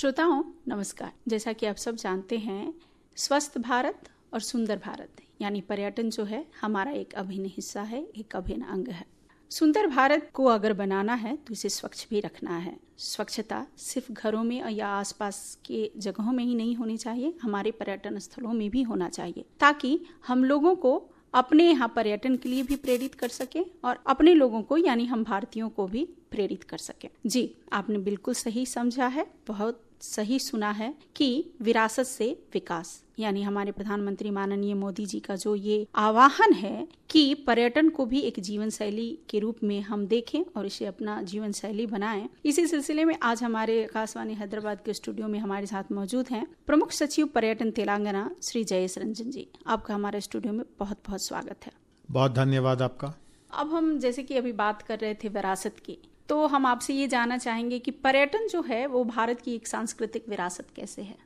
श्रोताओं नमस्कार। जैसा कि आप सब जानते हैं, स्वस्थ भारत और सुंदर भारत यानी पर्यटन जो है हमारा एक अभिन्न हिस्सा है, एक अभिन्न अंग है। सुंदर भारत को अगर बनाना है तो इसे स्वच्छ भी रखना है। स्वच्छता सिर्फ घरों में या आसपास के जगहों में ही नहीं होनी चाहिए, हमारे पर्यटन स्थलों में भी होना चाहिए, ताकि हम लोगों को अपने यहाँ पर्यटन के लिए भी प्रेरित कर सके और अपने लोगों को यानी हम भारतीयों को भी प्रेरित कर सके। जी, आपने बिल्कुल सही समझा है, बहुत सही सुना है कि विरासत से विकास यानी हमारे प्रधानमंत्री माननीय मोदी जी का जो ये आह्वान है कि पर्यटन को भी एक जीवन शैली के रूप में हम देखें और इसे अपना जीवन शैली बनाएं। इसी सिलसिले में आज हमारे आकाशवाणी हैदराबाद के स्टूडियो में हमारे साथ मौजूद हैं प्रमुख सचिव पर्यटन तेलंगाना श्री जयेश रंजन जी। आपका हमारे स्टूडियो में बहुत बहुत स्वागत है। बहुत धन्यवाद आपका। अब हम जैसे कि अभी बात कर रहे थे विरासत की, तो हम आपसे ये जानना चाहेंगे कि पर्यटन जो है वो भारत की एक सांस्कृतिक विरासत कैसे है।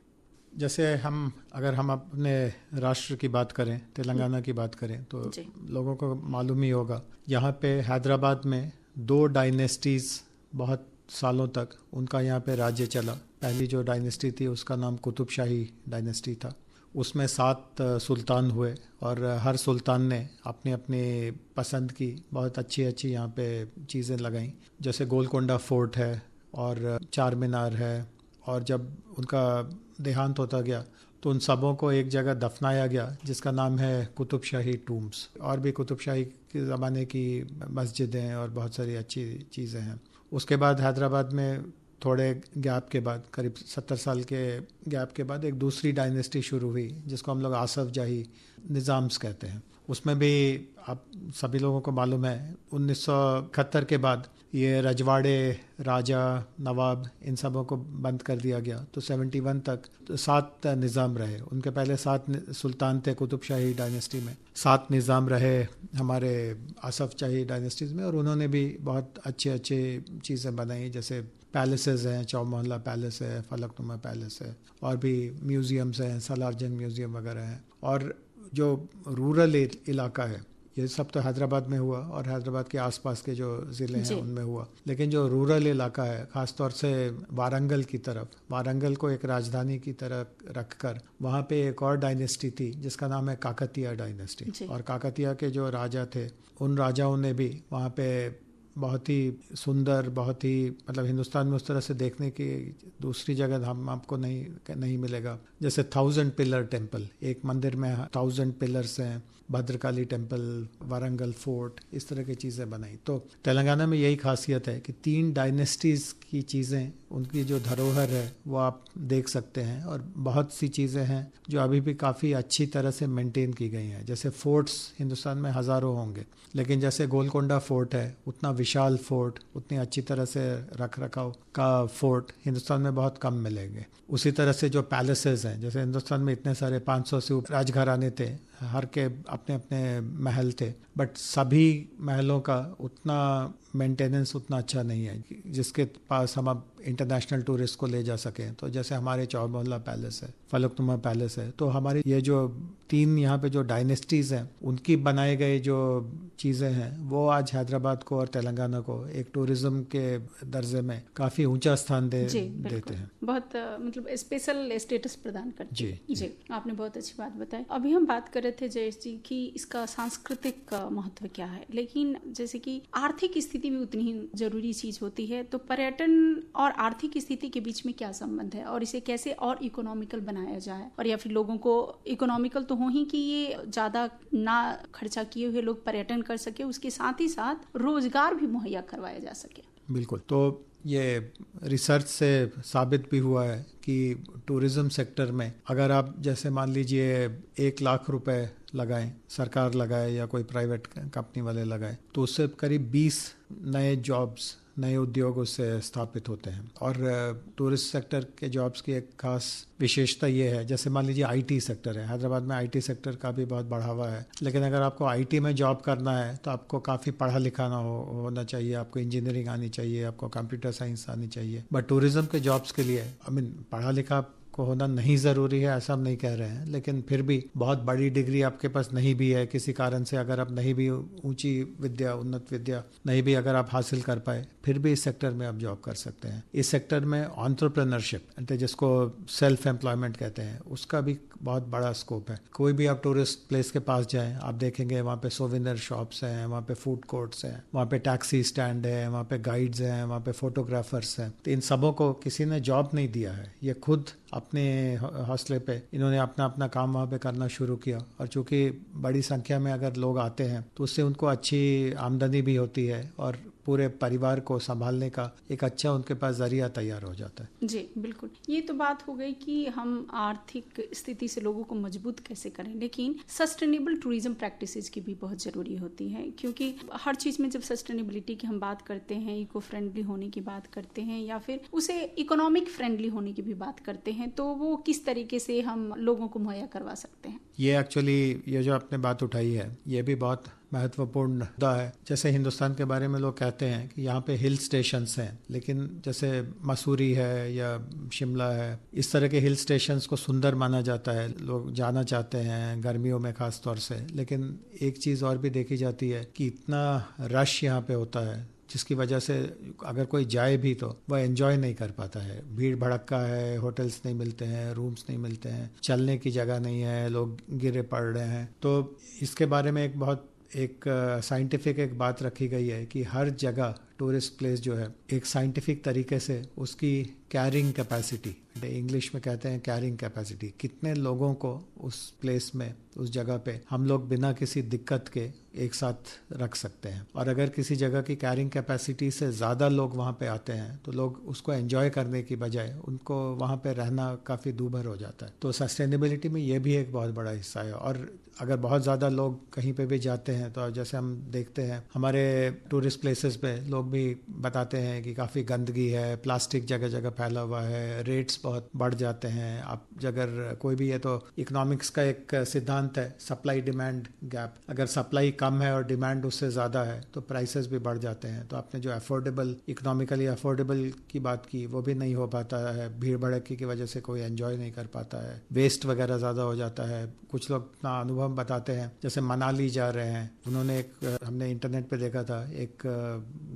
जैसे अगर हम अपने राष्ट्र की बात करें, तेलंगाना की बात करें, तो लोगों को मालूम ही होगा, यहाँ पे हैदराबाद में 2 डायनेस्टीज बहुत सालों तक उनका यहाँ पे राज्य चला। पहली जो डायनेस्टी थी उसका नाम कुतुब शाही डायनेस्टी था। उसमें 7 सुल्तान हुए और हर सुल्तान ने अपनी अपनी पसंद की बहुत अच्छी अच्छी यहाँ पे चीज़ें लगाई। जैसे गोलकोंडा फोर्ट है और चार मीनार है, और जब उनका देहांत होता गया तो उन सबों को एक जगह दफनाया गया जिसका नाम है कुतुब शाही टूम्स। और भी कुतुब शाही के ज़माने की मस्जिदें और बहुत सारी अच्छी चीज़ें हैं। उसके बाद हैदराबाद में थोड़े गैप के बाद, करीब 70 साल के गैप के बाद, एक दूसरी डायनेस्टी शुरू हुई जिसको हम लोग आसफ जाही निज़ाम्स कहते हैं। उसमें भी आप सभी लोगों को मालूम है 1971 के बाद ये रजवाड़े, राजा, नवाब, इन सबों को बंद कर दिया गया। तो 71 तक 7 निज़ाम रहे। उनके पहले 7 सुल्तान थे कुतुब शाही डायनेस्टी में, 7 निज़ाम रहे हमारे आसफ शाही डायनेस्टीज़ में, और उन्होंने भी बहुत अच्छे अच्छे चीज़ें बनाई। जैसे पैलेसेस हैं, चौमोहल्ला पैलेस है, फलकनुमा पैलेस है, और भी म्यूज़ियम्स हैं, सलारजंग म्यूज़ियम वगैरह हैं। और जो रूरल इलाका है, ये सब तो हैदराबाद में हुआ और हैदराबाद के आसपास के जो ज़िले हैं उनमें हुआ। लेकिन जो रूरल इलाका है, ख़ासतौर से वारंगल की तरफ, वारंगल को एक राजधानी की तरह रखकर वहाँ पे एक और डायनेस्टी थी जिसका नाम है काकतीय डायनेस्टी। और काकतीय के जो राजा थे, उन राजाओं ने भी वहाँ पे बहुत ही सुंदर, बहुत ही मतलब हिंदुस्तान में उस तरह से देखने की दूसरी जगह हम आपको नहीं मिलेगा। जैसे 1000 पिलर टेम्पल, एक मंदिर में 1000 पिलर्स हैं, भद्रकाली टेम्पल, वारंगल फोर्ट, इस तरह की चीज़ें बनाई। तो तेलंगाना में यही खासियत है कि 3 डायनेस्टीज़ की चीज़ें, उनकी जो धरोहर है वो आप देख सकते हैं। और बहुत सी चीज़ें हैं जो अभी भी काफ़ी अच्छी तरह से मेंटेन की गई हैं। जैसे फोर्ट्स हिंदुस्तान में हज़ारों होंगे, लेकिन जैसे गोलकोंडा फोर्ट है, उतना विशाल फोर्ट, उतनी अच्छी तरह से रख रखाव का फोर्ट हिंदुस्तान में बहुत कम मिलेंगे। उसी तरह से जो पैलेसेस हैं, जैसे हिंदुस्तान में इतने सारे 500 से ऊपर राजघराने थे, हर के अपने अपने महल थे, बट सभी महलों का उतना मेंटेनेंस उतना अच्छा नहीं है जिसके पास हम अब इंटरनेशनल टूरिस्ट को ले जा सकें। तो जैसे हमारे चौमोहल्ला पैलेस है, फलकनुमा पैलेस है, तो हमारी ये जो 3 यहाँ पे जो डायनेस्टीज़ हैं उनकी बनाए गए जो चीज़ें हैं वो आज हैदराबाद को और तेलंगाना को एक टूरिज्म के दर्जे में काफ़ी ऊंचा स्थान देते हैं। बहुत मतलब स्पेशल स्टेटस प्रदान करते हैं। जी, आपने बहुत अच्छी बात बताई। अभी हम बात कर रहे थे जयेश जी कि इसका सांस्कृतिक महत्व क्या है, लेकिन जैसे कि आर्थिक स्थिति भी उतनी ही जरूरी चीज होती है। तो पर्यटन और आर्थिक स्थिति के बीच में क्या संबंध है और इसे कैसे और इकोनॉमिकल बनाया जाए, और या फिर लोगों को इकोनॉमिकल तो हो ही कि ये ज्यादा ना खर्चा किए हुए लोग पर्यटन कर सके, उसके साथ ही साथ रोजगार भी मुहैया करवाया जा सके। बिल्कुल। तो ये रिसर्च से साबित भी हुआ है कि टूरिज्म सेक्टर में अगर आप जैसे मान लीजिए 1 लाख रुपए लगाएं, सरकार लगाए या कोई प्राइवेट कंपनी वाले लगाए, तो उससे करीब 20 नए जॉब्स, नए उद्योग उससे स्थापित होते हैं। और टूरिस्ट सेक्टर के जॉब्स की एक खास विशेषता ये है, जैसे मान लीजिए आईटी सेक्टर है, हैदराबाद में आईटी सेक्टर का भी बहुत बढ़ावा है। लेकिन अगर आपको आईटी में जॉब करना है तो आपको काफ़ी पढ़ा लिखा होना चाहिए, आपको इंजीनियरिंग आनी चाहिए, आपको कंप्यूटर साइंस आनी चाहिए। बट टूरिज्म के जॉब्स के लिए पढ़ा लिखा को होना नहीं ज़रूरी है, ऐसा हम नहीं कह रहे हैं, लेकिन फिर भी बहुत बड़ी डिग्री आपके पास नहीं भी है किसी कारण से, अगर आप नहीं भी ऊंची विद्या, उन्नत विद्या नहीं भी अगर आप हासिल कर पाए, फिर भी इस सेक्टर में आप जॉब कर सकते हैं। इस सेक्टर में एंटरप्रेन्योरशिप, जिसको सेल्फ एम्प्लॉयमेंट कहते हैं, उसका भी बहुत बड़ा स्कोप है। कोई भी आप टूरिस्ट प्लेस के पास जाएं, आप देखेंगे वहाँ पे सोवेनियर शॉप्स हैं, वहाँ पे फूड कोर्ट्स हैं, वहाँ पे टैक्सी स्टैंड है, वहाँ पे गाइड्स हैं, वहाँ पे फोटोग्राफर्स हैं। तो इन सबों को किसी ने जॉब नहीं दिया है, ये खुद अपने हौसले पे इन्होंने अपना अपना काम वहाँ पे करना शुरू किया। और चूंकि बड़ी संख्या में अगर लोग आते हैं तो उससे उनको अच्छी आमदनी भी होती है और पूरे परिवार को संभालने का एक अच्छा उनके पास जरिया तैयार हो जाता है। जी बिल्कुल, ये तो बात हो गई कि हम आर्थिक स्थिति से लोगों को मजबूत कैसे करें, लेकिन सस्टेनेबल टूरिज्म प्रैक्टिसेस की भी बहुत ज़रूरी होती है, क्योंकि हर चीज़ में जब सस्टेनेबिलिटी की हम बात करते हैं, इको फ्रेंडली होने की बात करते हैं या फिर उसे इकोनॉमिक फ्रेंडली होने की भी बात करते हैं, तो वो किस तरीके से हम लोगों को मुहैया करवा सकते हैं। ये एक्चुअली ये जो आपने बात उठाई है ये भी बहुत महत्वपूर्ण मुद्दा है। जैसे हिंदुस्तान के बारे में लोग कहते हैं कि यहाँ पे हिल स्टेशंस हैं, लेकिन जैसे मसूरी है या शिमला है, इस तरह के हिल स्टेशंस को सुंदर माना जाता है, लोग जाना चाहते हैं गर्मियों में खास तौर से। लेकिन एक चीज़ और भी देखी जाती है कि इतना रश यहाँ पे होता है जिसकी वजह से अगर कोई जाए भी तो वह एंजॉय नहीं कर पाता है। भीड़ भड़क्का है, होटल्स नहीं मिलते हैं, रूम्स नहीं मिलते हैं, चलने की जगह नहीं है, लोग गिरे पड़ रहे हैं। तो इसके बारे में एक साइंटिफिक एक बात रखी गई है कि हर जगह टूरिस्ट प्लेस जो है एक साइंटिफिक तरीके से उसकी कैरिंग कैपेसिटी, इंग्लिश में कहते हैं कैरिंग कैपेसिटी, कितने लोगों को उस प्लेस में, उस जगह पे हम लोग बिना किसी दिक्कत के एक साथ रख सकते हैं। और अगर किसी जगह की कैरिंग कैपेसिटी से ज़्यादा लोग वहाँ पे आते हैं तो लोग उसको एंजॉय करने की बजाय उनको वहाँ पे रहना काफ़ी दूभर हो जाता है। तो सस्टेनेबिलिटी में ये भी एक बहुत बड़ा हिस्सा है। और अगर बहुत ज़्यादा लोग कहीं पे भी जाते हैं तो जैसे हम देखते हैं हमारे टूरिस्ट प्लेसेस पे लोग भी बताते हैं कि काफ़ी गंदगी है, प्लास्टिक जगह जगह फैला हुआ है, रेट्स बहुत बढ़ जाते हैं। आप अगर कोई भी है तो इकोनॉमिक्स का एक सिद्धांत है सप्लाई डिमांड गैप, अगर सप्लाई कम है और डिमांड उससे ज़्यादा है तो प्राइसेस भी बढ़ जाते हैं। तो आपने जो अफोर्डेबल, इकोनॉमिकली अफोर्डेबल की बात की वो भी नहीं हो पाता है, भीड़ भड़की की वजह से कोई एंजॉय नहीं कर पाता है, वेस्ट वगैरह ज़्यादा हो जाता है। कुछ लोग अपना अनुभव बताते हैं, जैसे मनाली जा रहे हैं, उन्होंने हमने इंटरनेट पे देखा था, एक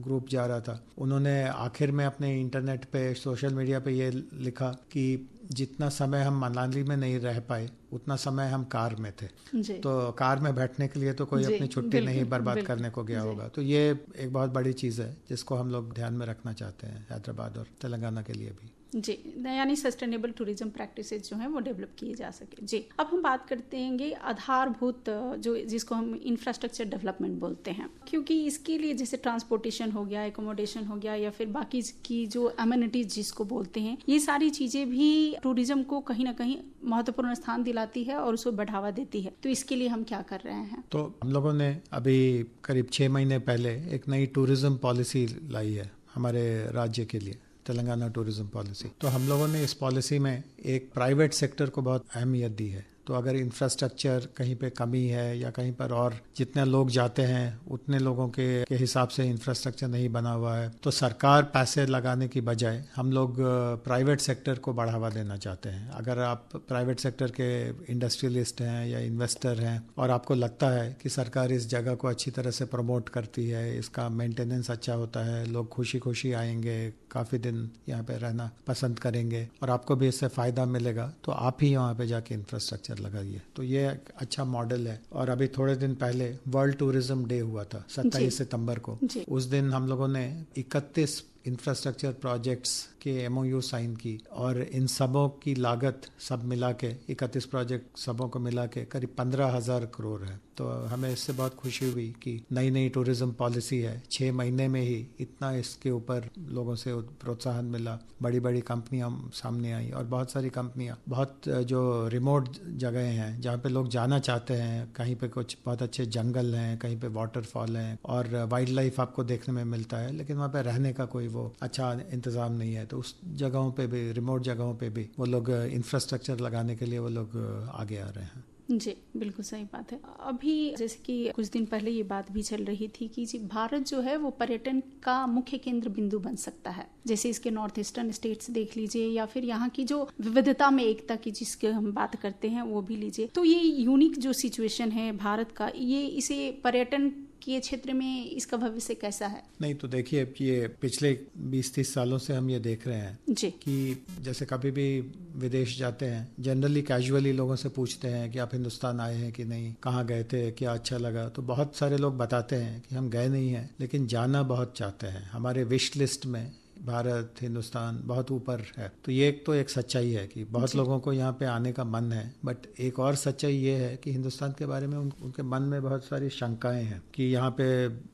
ग्रुप जा रहा था, उन्होंने आखिर में अपने इंटरनेट पे, सोशल मीडिया पे ये लिखा कि जितना समय हम मनाली में नहीं रह पाए उतना समय हम कार में थे। तो कार में बैठने के लिए तो कोई अपनी छुट्टी नहीं बर्बाद करने को गया होगा। तो ये एक बहुत बड़ी चीज़ है जिसको हम लोग ध्यान में रखना चाहते हैं हैदराबाद और तेलंगाना के लिए भी। जी, यानी सस्टेनेबल टूरिज्म प्रैक्टिसेस जो हैं वो डेवलप किए जा सके। जी, अब हम बात करते हैं आधारभूत जो जिसको हम इंफ्रास्ट्रक्चर डेवलपमेंट बोलते हैं, क्योंकि इसके लिए जैसे ट्रांसपोर्टेशन हो गया, एकोमोडेशन हो गया या फिर बाकी की जो अमेनिटीज जिसको बोलते हैं, ये सारी चीज़ें भी टूरिज्म को कहीं ना कहीं महत्वपूर्ण स्थान दिलाती है और उसको बढ़ावा देती है। तो इसके लिए हम क्या कर रहे हैं? तो हम लोगों ने अभी करीब 6 महीने पहले एक नई टूरिज्म पॉलिसी लाई है हमारे राज्य के लिए, तेलंगाना टूरिज्म पॉलिसी। तो हम लोगों ने इस पॉलिसी में एक प्राइवेट सेक्टर को बहुत अहमियत दी है। तो अगर इंफ्रास्ट्रक्चर कहीं पे कमी है या कहीं पर और जितने लोग जाते हैं उतने लोगों के हिसाब से इंफ्रास्ट्रक्चर नहीं बना हुआ है, तो सरकार पैसे लगाने की बजाय हम लोग प्राइवेट सेक्टर को बढ़ावा देना चाहते हैं। अगर आप प्राइवेट सेक्टर के इंडस्ट्रियलिस्ट हैं या इन्वेस्टर हैं और आपको लगता है कि सरकार इस जगह को अच्छी तरह से प्रमोट करती है, इसका मेंटेनेंस अच्छा होता है, लोग खुशी खुशी आएंगे, काफ़ी दिन यहाँ पे रहना पसंद करेंगे और आपको भी इससे फ़ायदा मिलेगा, तो आप ही यहाँ पे जाके इंफ्रास्ट्रक्चर लगाइए। तो ये एक अच्छा मॉडल है। और अभी थोड़े दिन पहले वर्ल्ड टूरिज्म डे हुआ था 27 सितंबर को। उस दिन हम लोगों ने 31 इंफ्रास्ट्रक्चर प्रोजेक्ट्स के MOU साइन की और इन सबों की लागत सब मिला के 31 प्रोजेक्ट सबों को मिला के करीब 15,000 करोड़ है। तो हमें इससे बहुत खुशी हुई कि नई नई टूरिज्म पॉलिसी है, 6 महीने में ही इतना इसके ऊपर लोगों से प्रोत्साहन मिला, बड़ी बड़ी कंपनियां सामने आई और बहुत सारी कंपनियां, बहुत जो रिमोट जगह हैं जहाँ पे लोग जाना चाहते हैं, कहीं पे कुछ बहुत अच्छे जंगल हैं, कहीं पे वाटरफॉल हैं और वाइल्ड लाइफ आपको देखने में मिलता है, लेकिन वहाँ पे रहने का कोई वो अच्छा इंतज़ाम नहीं है। तो उस जगहों पे भी, रिमोट जगहों पे भी वो लोग इंफ्रास्ट्रक्चर लगाने के लिए वो लोग आगे आ रहे हैं। जी, बिल्कुल सही बात है। अभी जैसे कि कुछ दिन पहले ये बात भी चल रही थी कि जी भारत जो है वो पर्यटन का मुख्य केंद्र बिंदु बन सकता है। जैसे इसके नॉर्थ ईस्टर्न स्टेट्स देख लीजिए या फिर यहाँ की जो विविधता में एकता की जिसके हम बात करते हैं वो भी लीजिए। तो ये यूनिक जो सिचुएशन है भारत का, ये इसे पर्यटन के क्षेत्र में इसका भविष्य कैसा है? नहीं तो देखिए, ये पिछले 20-30 सालों से हम ये देख रहे हैं जी कि जैसे कभी भी विदेश जाते हैं, जनरली कैजुअली लोगों से पूछते हैं कि आप हिंदुस्तान आए हैं कि नहीं, कहाँ गए थे, क्या अच्छा लगा। तो बहुत सारे लोग बताते हैं कि हम गए नहीं हैं लेकिन जाना बहुत चाहते हैं, हमारे विश लिस्ट में भारत, हिंदुस्तान बहुत ऊपर है। तो ये एक सच्चाई है कि बहुत लोगों को यहाँ पे आने का मन है। बट एक और सच्चाई ये है कि हिंदुस्तान के बारे में उनके मन में बहुत सारी शंकाएं हैं कि यहाँ पे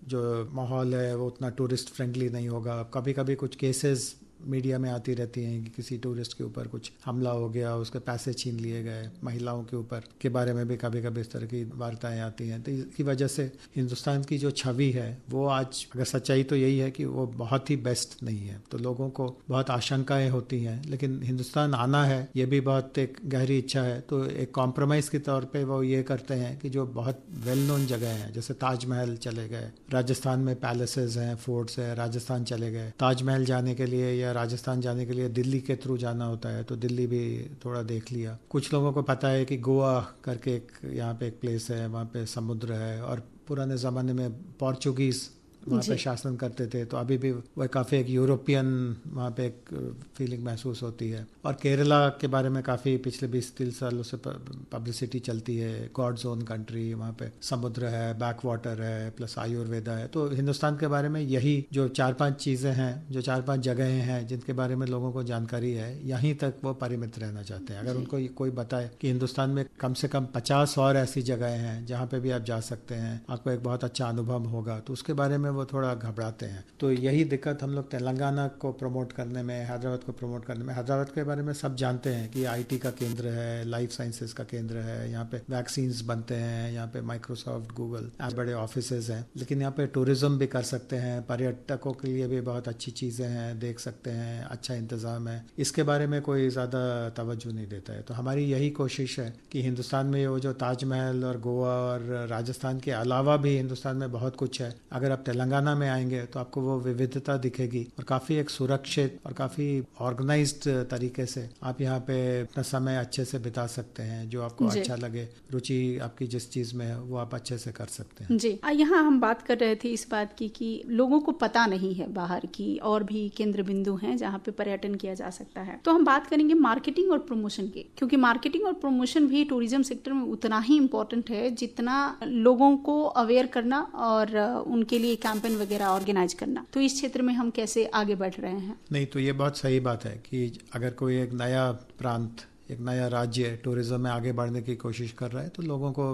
जो माहौल है वो उतना टूरिस्ट फ्रेंडली नहीं होगा। कभी कभी कुछ केसेस मीडिया में आती रहती हैं कि किसी टूरिस्ट के ऊपर कुछ हमला हो गया, उसके पैसे छीन लिए गए, महिलाओं के ऊपर के बारे में भी कभी कभी इस तरह की वार्ताएं आती हैं। तो इसकी वजह से हिंदुस्तान की जो छवि है वो आज, अगर सच्चाई तो यही है कि वो बहुत ही बेस्ट नहीं है। तो लोगों को बहुत आशंकाएं होती हैं, लेकिन हिंदुस्तान आना है ये भी बहुत एक गहरी इच्छा है। तो एक कॉम्प्रोमाइज़ के तौर पर वो ये करते हैं कि जो बहुत वेल नोन जगह हैं, जैसे ताजमहल चले गए, राजस्थान में पैलेसेस हैं, फोर्ट्स हैं, राजस्थान चले गए। ताजमहल जाने के लिए या राजस्थान जाने के लिए दिल्ली के थ्रू जाना होता है, तो दिल्ली भी थोड़ा देख लिया। कुछ लोगों को पता है कि गोवा करके एक यहाँ पे एक प्लेस है, वहाँ पे समुद्र है और पुराने ज़माने में पोर्चुगीज़ वहाँ पे शासन करते थे। तो अभी भी वह काफ़ी एक यूरोपियन वहाँ पे एक फीलिंग महसूस होती है। और केरला के बारे में काफ़ी पिछले 20-30 सालों से पब्लिसिटी चलती है, गॉड्स ओन कंट्री, वहाँ पे समुद्र है, बैक वाटर है, प्लस आयुर्वेदा है। तो हिंदुस्तान के बारे में यही जो 4-5 चीज़ें हैं, जो 4-5 जगहें हैं जिनके बारे में लोगों को जानकारी है, यहीं तक वो परिमित रहना चाहते हैं। अगर उनको कोई बताए कि हिंदुस्तान में कम से कम 50 और ऐसी जगहें हैं जहाँ पे भी आप जा सकते हैं, आपको एक बहुत अच्छा अनुभव होगा, तो उसके बारे में वो थोड़ा घबराते हैं। तो यही दिक्कत हम लोग तेलंगाना को प्रमोट करने में, हैदराबाद को प्रमोट करने में। हैदराबाद के बारे में सब जानते हैं कि आईटी का केंद्र है, लाइफ साइंसेस का केंद्र है, यहाँ पे वैक्सीन्स बनते हैं, यहाँ पे माइक्रोसॉफ्ट, गूगल बड़े ऑफिसेज हैं। लेकिन यहाँ पे टूरिज्म भी कर सकते हैं, पर्यटकों के लिए भी बहुत अच्छी चीज़ें हैं, देख सकते हैं, अच्छा इंतज़ाम है। इसके बारे में कोई ज़्यादा तवज्जो नहीं देता है। तो हमारी यही कोशिश है कि हिंदुस्तान में वो जो ताजमहल और गोवा और राजस्थान के अलावा भी हिंदुस्तान में बहुत कुछ है। अगर आप तेलंगाना में आएंगे तो आपको वो विविधता दिखेगी और काफ़ी एक सुरक्षित और काफ़ी ऑर्गेनाइज्ड तरीके से आप यहाँ पे अपना समय अच्छे से बिता सकते हैं। जो आपको अच्छा लगे, रुचि आपकी जिस चीज़ में है वो आप अच्छे से कर सकते हैं। जी, यहाँ हम बात कर रहे थे इस बात की कि लोगों को पता नहीं है बाहर की और भी केंद्र बिंदु हैं जहाँ पे पर्यटन किया जा सकता है। तो हम बात करेंगे मार्केटिंग और प्रमोशन के, क्योंकि मार्केटिंग और प्रमोशन भी टूरिज्म सेक्टर में उतना ही इम्पोर्टेंट है जितना लोगों को अवेयर करना और उनके लिए कैंपेन वगैरह ऑर्गेनाइज करना। तो इस क्षेत्र में हम कैसे आगे बढ़ रहे हैं? नहीं तो ये बहुत सही बात है कि अगर कोई एक नया प्रांत, एक नया राज्य टूरिज्म में आगे बढ़ने की कोशिश कर रहा है तो लोगों को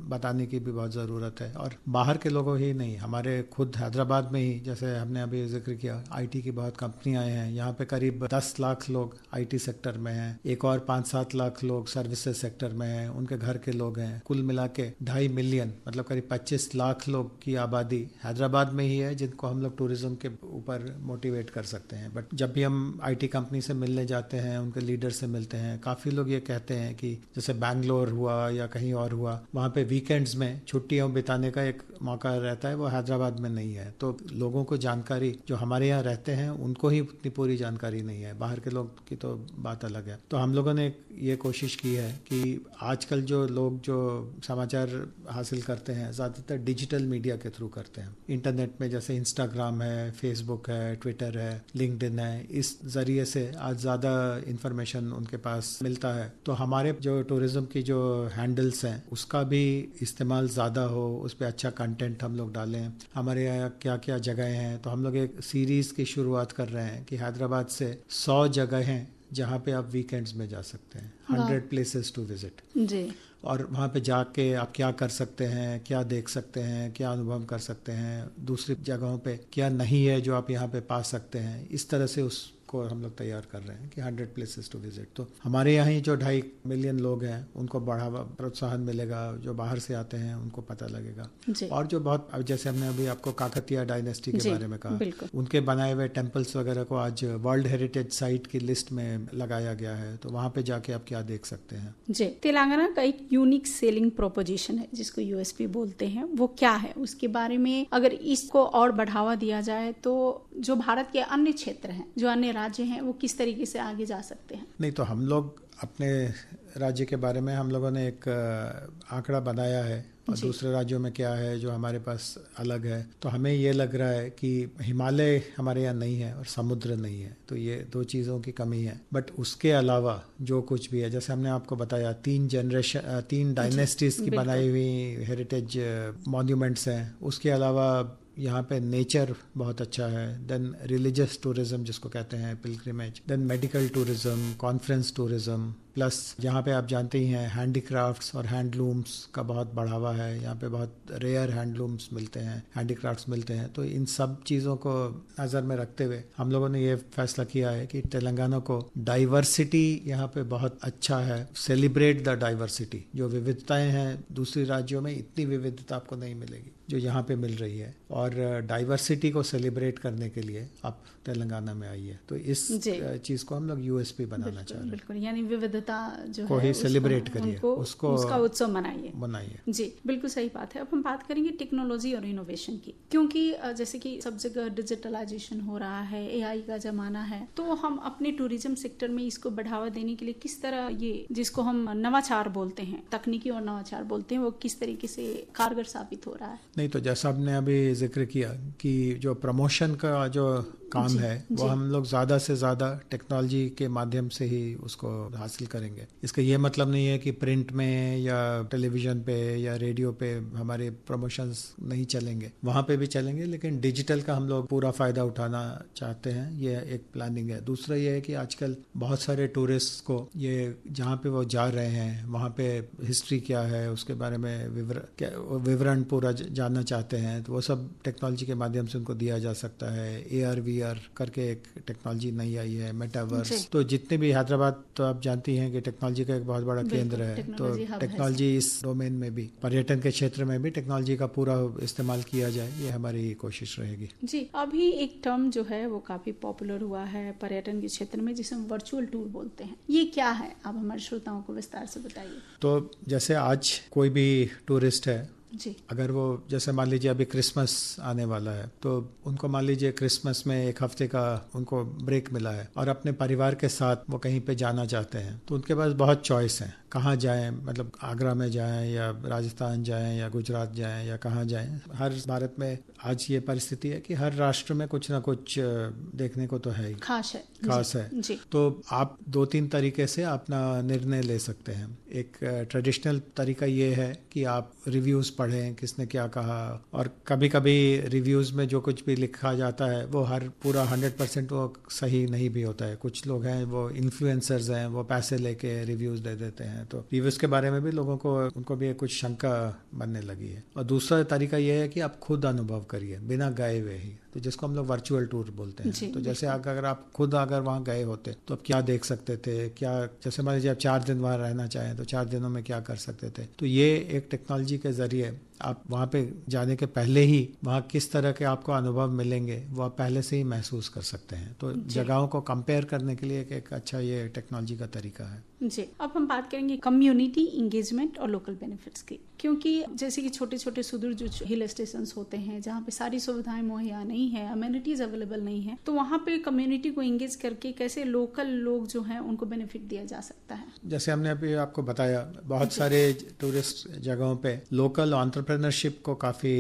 बताने की भी बहुत ज़रूरत है। और बाहर के लोगों ही नहीं, हमारे खुद हैदराबाद में ही, जैसे हमने अभी जिक्र किया, आईटी की बहुत कंपनियां हैं। यहाँ पे करीब 10 लाख लोग आईटी सेक्टर में हैं, एक और 5-7 लाख लोग सर्विसेज सेक्टर में हैं, उनके घर के लोग हैं। कुल मिला के 2.5 मिलियन, मतलब करीब 25 लाख लोग की आबादी हैदराबाद में ही है जिनको हम लोग टूरिज्म के ऊपर मोटिवेट कर सकते हैं। बट जब भी हम आईटी कंपनी से मिलने जाते हैं, उनके लीडर से मिलते हैं, काफ़ी लोग ये कहते हैं कि जैसे बैंगलोर हुआ या कहीं और हुआ, वहाँ पे वीकेंड्स में छुट्टियां बिताने का एक मौका रहता है, वो हैदराबाद में नहीं है। तो लोगों को जानकारी, जो हमारे यहाँ रहते हैं उनको ही उतनी पूरी जानकारी नहीं है, बाहर के लोग की तो बात अलग है। तो हम लोगों ने ये कोशिश की है कि आजकल जो लोग जो समाचार हासिल करते हैं ज़्यादातर डिजिटल मीडिया के थ्रू करते हैं। इंटरनेट में जैसे इंस्टाग्राम है, फेसबुक है, ट्विटर है, लिंक्डइन है, इस जरिए से आज ज़्यादा इंफॉर्मेशन उनके पास मिलता है। तो हमारे जो टूरिज्म की जो हैंडल्स हैं उसका भी इस्तेमाल ज़्यादा हो, उस पर अच्छा कंटेंट हम लोग डालें। हमारे यहाँ क्या क्या जगह हैं, तो हम लोग एक सीरीज़ की शुरुआत कर रहे हैं कि हैदराबाद से 100 जगह हैं जहाँ पे आप वीकेंड्स में जा सकते हैं, 100 प्लेसेस टू विजिट जी। और वहाँ पे जाके आप क्या कर सकते हैं, क्या देख सकते हैं, क्या अनुभव कर सकते हैं, दूसरी जगहों पे क्या नहीं है जो आप यहाँ पे पा सकते हैं। इस तरह से उस को हम लोग तैयार कर रहे हैं कि 100 प्लेसेस टू विजिट। तो हमारे यहाँ ही जो 2.5 मिलियन लोग हैं उनको बढ़ावा प्रोत्साहन मिलेगा, जो बाहर से आते हैं उनको पता लगेगा। और जो बहुत, जैसे हमने अभी आपको काकतीय डायनेस्टी के बारे में कहा, उनके बनाए हुए टेम्पल्स वगैरह को आज वर्ल्ड हेरिटेज साइट की लिस्ट में लगाया गया है, तो वहाँ पे जाके आप क्या देख सकते हैं। जी, तेलंगाना का एक यूनिक सेलिंग प्रोपोजिशन है जिसको यूएसपी बोलते हैं, वो क्या है? उसके बारे में अगर इसको और बढ़ावा दिया जाए तो जो भारत के अन्य क्षेत्र हैं, जो अन्य राज्य हैं, वो किस तरीके से आगे जा सकते हैं? नहीं, तो हम लोग अपने राज्य के बारे में हम लोगों ने एक आंकड़ा बनाया है और दूसरे राज्यों में क्या है जो हमारे पास अलग है। तो हमें ये लग रहा है कि हिमालय हमारे यहाँ नहीं है और समुद्र नहीं है, तो ये 2 चीज़ों की कमी है। बट उसके अलावा जो कुछ भी है, जैसे हमने आपको बताया 3 डायनेस्टीज की बनाई हुई हेरिटेज मॉन्यूमेंट्स हैं, उसके अलावा यहाँ पे नेचर बहुत अच्छा है, देन रिलीजियस टूरिज्म जिसको कहते हैं pilgrimage, then medical tourism, conference tourism, plus यहाँ पे आप जानते ही हैं हैंडीक्राफ्ट्स और हैंडलूम्स का बहुत बढ़ावा है। यहाँ पे बहुत रेयर हैंडलूम्स मिलते हैं, हैंडीक्राफ्ट्स मिलते हैं। तो इन सब चीज़ों को नज़र में रखते हुए हम लोगों ने ये फैसला किया है कि तेलंगाना को डाइवर्सिटी यहाँ पे बहुत अच्छा है, सेलिब्रेट द डाइवर्सिटी। जो विविधताएं हैं दूसरे राज्यों में इतनी विविधता आपको नहीं मिलेगी जो यहाँ पे मिल रही है, और डाइवर्सिटी को सेलिब्रेट करने के लिए आप तेलंगाना में आइए। तो इस चीज़ को हम लोग यूएसपी बनाना चाह रहे हैं। बिल्कुल, यानी विविधता जो को ही सेलिब्रेट करिए, उसका उत्सव मनाइए। जी, बिल्कुल सही बात है। अब हम बात करेंगे टेक्नोलॉजी और इनोवेशन की, क्योंकि जैसे कि सब जगह डिजिटलाइजेशन हो रहा है, एआई का जमाना है, तो हम अपने टूरिज्म सेक्टर में इसको बढ़ावा देने के लिए किस तरह, ये जिसको हम नवाचार बोलते हैं, तकनीकी और नवाचार बोलते हैं, वो किस तरीके से कारगर साबित हो रहा है? नहीं, तो जैसा आपने अभी जिक्र किया कि जो प्रमोशन का जो काम है वो हम लोग ज़्यादा से ज़्यादा टेक्नोलॉजी के माध्यम से ही उसको हासिल करेंगे। इसका ये मतलब नहीं है कि प्रिंट में या टेलीविज़न पे या रेडियो पे हमारे प्रमोशंस नहीं चलेंगे, वहाँ पे भी चलेंगे, लेकिन डिजिटल का हम लोग पूरा फ़ायदा उठाना चाहते हैं। ये एक प्लानिंग है। दूसरा ये है कि आजकल बहुत सारे टूरिस्ट को ये जहाँ पे वो जा रहे हैं वहाँ पे हिस्ट्री क्या है उसके बारे में विवरण पूरा जानना चाहते हैं, तो वो सब टेक्नोलॉजी के माध्यम से उनको दिया जा सकता है। AR/VR करके एक टेक्नोलॉजी नई आई है, मेटावर्स। तो जितने भी, हैदराबाद तो आप जानती हैं कि टेक्नोलॉजी का एक बहुत बड़ा केंद्र है, तो टेक्नोलॉजी इस डोमेन में भी, पर्यटन के क्षेत्र में भी टेक्नोलॉजी का पूरा इस्तेमाल किया जाए, ये हमारी कोशिश रहेगी। जी, अभी एक टर्म जो है वो काफी पॉपुलर हुआ है पर्यटन के क्षेत्र में, जिसे हम वर्चुअल टूर बोलते हैं। ये क्या है, आप हमारे श्रोताओं को विस्तार से बताइए। तो जैसे आज कोई भी टूरिस्ट है जी, अगर वो, जैसे मान लीजिए अभी क्रिसमस आने वाला है, तो उनको मान लीजिए क्रिसमस में 1 हफ्ते का उनको ब्रेक मिला है और अपने परिवार के साथ वो कहीं पे जाना चाहते हैं, तो उनके पास बहुत चॉइस है कहाँ जाएं, मतलब आगरा में जाएं या राजस्थान जाएं या गुजरात जाएं या कहाँ जाएं। हर भारत में आज ये परिस्थिति है कि हर राष्ट्र में कुछ ना कुछ देखने को तो है ही, खास है। जी। तो आप 2-3 तरीके से अपना निर्णय ले सकते हैं। एक ट्रेडिशनल तरीका ये है कि आप रिव्यूज़ पढ़ें, किसने क्या कहा, और कभी कभी रिव्यूज़ में जो कुछ भी लिखा जाता है वो पूरा 100% वो सही नहीं भी होता है। कुछ लोग हैं वो इन्फ्लुएंसर्स हैं, वो पैसे लेके रिव्यूज़ दे देते हैं, तो रिव्यूज़ के बारे में भी लोगों को, उनको भी कुछ शंका बनने लगी है। और दूसरा तरीका ये है कि आप खुद अनुभव करिए बिना गए हुए ही, तो जिसको हम लोग वर्चुअल टूर बोलते हैं। तो जैसे अगर आप खुद अगर वहाँ गए होते तो आप क्या देख सकते थे, क्या, जैसे मान लीजिए आप 4 दिन वहाँ रहना चाहें तो 4 दिनों में क्या कर सकते थे। तो ये एक टेक्नोलॉजी के जरिए आप वहाँ पे जाने के पहले ही वहाँ किस तरह के आपको अनुभव मिलेंगे वो आप पहले से ही महसूस कर सकते हैं। तो जगहों को कंपेयर करने के लिए एक अच्छा ये टेक्नोलॉजी का तरीका है। जी, अब हम बात करेंगे कम्युनिटी इंगेजमेंट और लोकल बेनिफिट्स की, क्योंकि जैसे कि छोटे छोटे सुदूर जो हिल स्टेशंस होते हैं जहाँ पे सारी सुविधाएं मुहैया नहीं है, अमेनिटीज अवेलेबल नहीं है, तो वहाँ पे कम्युनिटी को इंगेज करके कैसे लोकल लोग जो हैं उनको बेनिफिट दिया जा सकता है। जैसे हमने अभी आपको बताया, बहुत सारे टूरिस्ट जगहों पे लोकल एंटरप्रेन्योरशिप को काफ़ी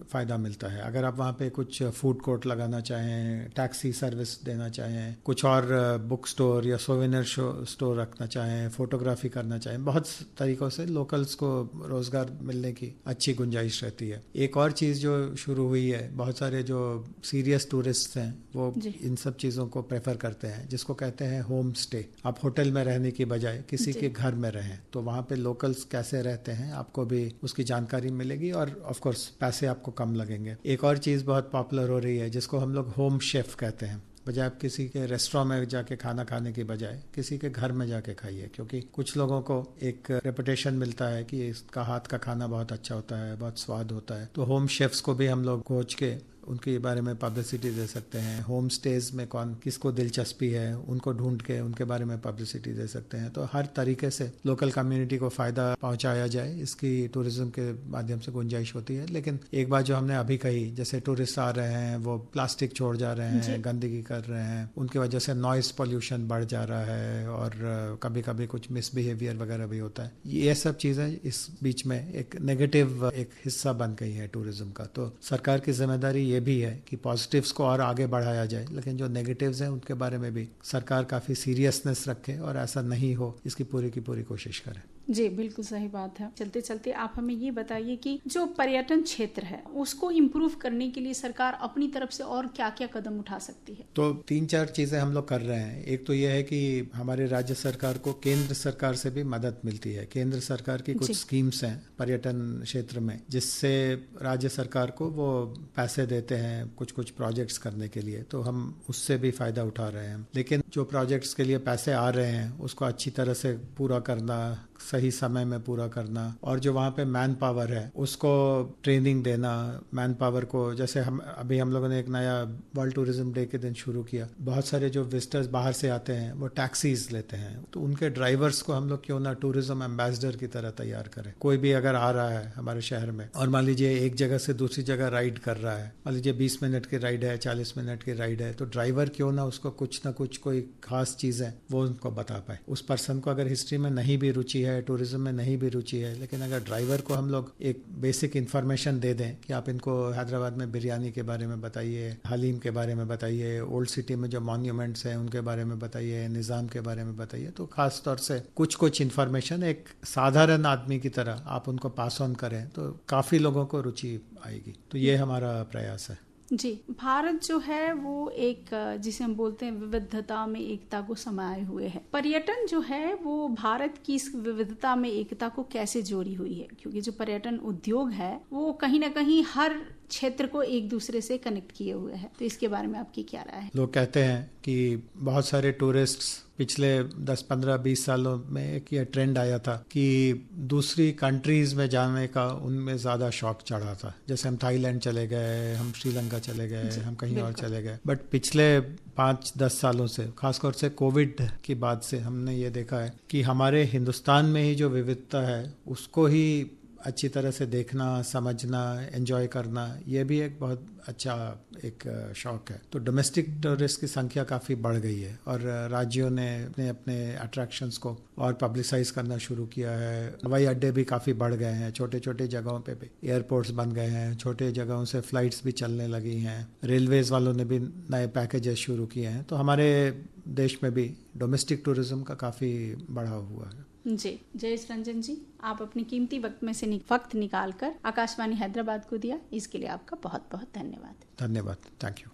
फ़ायदा मिलता है। अगर आप वहाँ पे कुछ फूड कोर्ट लगाना चाहें, टैक्सी सर्विस देना चाहें, कुछ और बुक स्टोर या सोवेनियर स्टोर रखना चाहें, फोटोग्राफी करना चाहें, बहुत तरीकों से लोकल्स को रोजगार मिलने की अच्छी गुंजाइश रहती है। एक और चीज़ जो शुरू हुई है, बहुत सारे जो सीरियस टूरिस्ट हैं वो इन सब चीज़ों को प्रेफर करते हैं, जिसको कहते हैं होम स्टे। आप होटल में रहने की बजाय किसी के घर में रहें, तो वहाँ पे लोकल्स कैसे रहते हैं आपको भी उसकी जानकारी मिलेगी और ऑफ कोर्स पैसे आपको कम लगेंगे। एक और चीज़ बहुत पॉपुलर हो रही है जिसको हम लोग होम शेफ कहते हैं। बजाय आप किसी के रेस्टोरेंट में जाके खाना खाने की बजाय किसी के घर में जाके खाइए, क्योंकि कुछ लोगों को एक रेपुटेशन मिलता है कि इसका हाथ का खाना बहुत अच्छा होता है, बहुत स्वाद होता है। तो होम शेफ्स को भी हम लोग खोज के उनके बारे में पब्लिसिटी दे सकते हैं। होम स्टेज में कौन किसको दिलचस्पी है उनको ढूंढ के उनके बारे में पब्लिसिटी दे सकते हैं। तो हर तरीके से लोकल कम्युनिटी को फायदा पहुंचाया जाए, इसकी टूरिज्म के माध्यम से गुंजाइश होती है। लेकिन एक बात जो हमने अभी कही, जैसे टूरिस्ट आ रहे हैं वो प्लास्टिक छोड़ जा रहे हैं, गंदगी कर रहे हैं, उनकी वजह से नॉइस पॉल्यूशन बढ़ जा रहा है और कभी कभी कुछ मिसबिहेवियर वगैरह भी होता है। ये सब चीजें इस बीच में एक नेगेटिव एक हिस्सा बन गई है टूरिज्म का। तो सरकार की जिम्मेदारी ये भी है कि पॉजिटिव्स को और आगे बढ़ाया जाए, लेकिन जो नेगेटिव्स हैं उनके बारे में भी सरकार काफी सीरियसनेस रखे और ऐसा नहीं हो इसकी पूरी की पूरी कोशिश करे। जी बिल्कुल सही बात है। चलते चलते आप हमें ये बताइए कि जो पर्यटन क्षेत्र है उसको इम्प्रूव करने के लिए सरकार अपनी तरफ से और क्या क्या कदम उठा सकती है? तो 3-4 चीजें हम लोग कर रहे हैं। एक तो यह है कि हमारे राज्य सरकार को केंद्र सरकार से भी मदद मिलती है। केंद्र सरकार की कुछ स्कीम्स हैं पर्यटन क्षेत्र में, जिससे राज्य सरकार को वो पैसे देते हैं कुछ कुछ प्रोजेक्ट्स करने के लिए। तो हम उससे भी फायदा उठा रहे हैं। लेकिन जो प्रोजेक्ट्स के लिए पैसे आ रहे हैं उसको अच्छी तरह से पूरा करना, सही समय में पूरा करना, और जो वहाँ पे मैन पावर है उसको ट्रेनिंग देना। मैन पावर को जैसे हम लोगों ने एक नया वर्ल्ड टूरिज्म डे के दिन शुरू किया। बहुत सारे जो विजिटर्स बाहर से आते हैं वो टैक्सीज लेते हैं, तो उनके ड्राइवर्स को हम लोग क्यों ना टूरिज्म एम्बेसडर की तरह तैयार करें। कोई भी अगर आ रहा है हमारे शहर में और मान लीजिए एक जगह से दूसरी जगह राइड कर रहा है, मान लीजिए 20 मिनट की राइड है, 40 मिनट की राइड है, तो ड्राइवर क्यों ना उसको कुछ ना कुछ कोई खास चीज है वो उनको बता पाए। उस पर्सन को अगर हिस्ट्री में नहीं भी रुचि है, टूरिज्म में नहीं भी रुचि है, लेकिन अगर ड्राइवर को हम लोग एक बेसिक इन्फॉर्मेशन दे दें कि आप इनको हैदराबाद में बिरयानी के बारे में बताइए, हलीम के बारे में बताइए, ओल्ड सिटी में जो मॉन्यूमेंट्स हैं उनके बारे में बताइए, निज़ाम के बारे में बताइए, तो खास तौर से कुछ इन्फॉर्मेशन एक साधारण आदमी की तरह आप उनको पास ऑन करें तो काफ़ी लोगों को रुचि आएगी। तो ये हमारा प्रयास है। जी, भारत जो है वो एक जिसे हम बोलते हैं विविधता में एकता को समाये हुए है। पर्यटन जो है वो भारत की इस विविधता में एकता को कैसे जोड़ी हुई है? क्योंकि जो पर्यटन उद्योग है वो कहीं ना कहीं हर क्षेत्र को एक दूसरे से कनेक्ट किए हुए है। तो इसके बारे में आपकी क्या राय है? लोग कहते हैं कि बहुत सारे टूरिस्ट्स पिछले 10, 15, 20 सालों में एक ये ट्रेंड आया था कि दूसरी कंट्रीज में जाने का उनमें ज़्यादा शौक चढ़ा था। जैसे हम थाईलैंड चले गए, हम श्रीलंका चले गए, हम कहीं और चले गए। बट पिछले 5-10 सालों से, खासतौर से कोविड के बाद से, हमने ये देखा है कि हमारे हिंदुस्तान में ही जो विविधता है उसको ही अच्छी तरह से देखना, समझना, एंजॉय करना, ये भी एक बहुत अच्छा एक शौक है। तो डोमेस्टिक टूरिस्ट की संख्या काफ़ी बढ़ गई है और राज्यों ने अपने अट्रैक्शंस को और पब्लिसाइज करना शुरू किया है। हवाई अड्डे भी काफ़ी बढ़ गए हैं, छोटे छोटे जगहों पे भी एयरपोर्ट्स बन गए हैं, छोटे जगहों से फ्लाइट्स भी चलने लगी हैं, रेलवेज वालों ने भी नए पैकेजेस शुरू किए हैं। तो हमारे देश में भी डोमेस्टिक टूरिज्म का काफ़ी बढ़ावा हुआ है। जी, जयेश रंजन जी, आप अपने कीमती वक्त में से वक्त निकाल कर आकाशवाणी हैदराबाद को दिया, इसके लिए आपका बहुत बहुत धन्यवाद। धन्यवाद, थैंक यू।